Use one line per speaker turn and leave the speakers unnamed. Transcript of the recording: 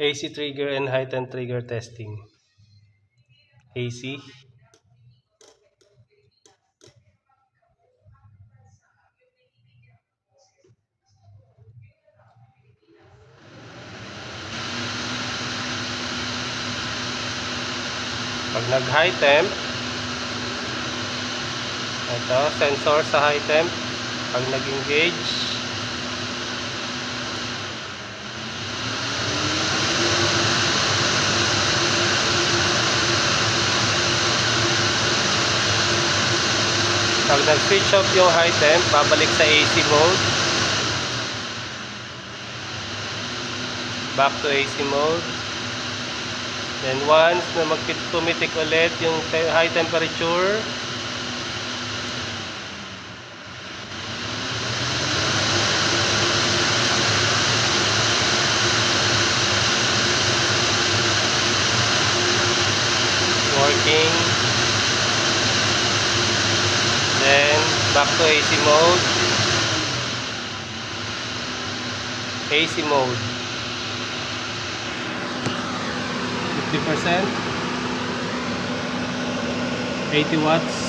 AC trigger and high temp trigger testing. AC. Pag nag-high temp, ito, sensor sa high temp. Pag nag-engage, pag nag-switch off yung high temp, babalik sa AC mode. Back to AC mode. Then once na tumitik ulit yung high temperature, working. Then back to AC mode. AC mode. 50%. 80 watts.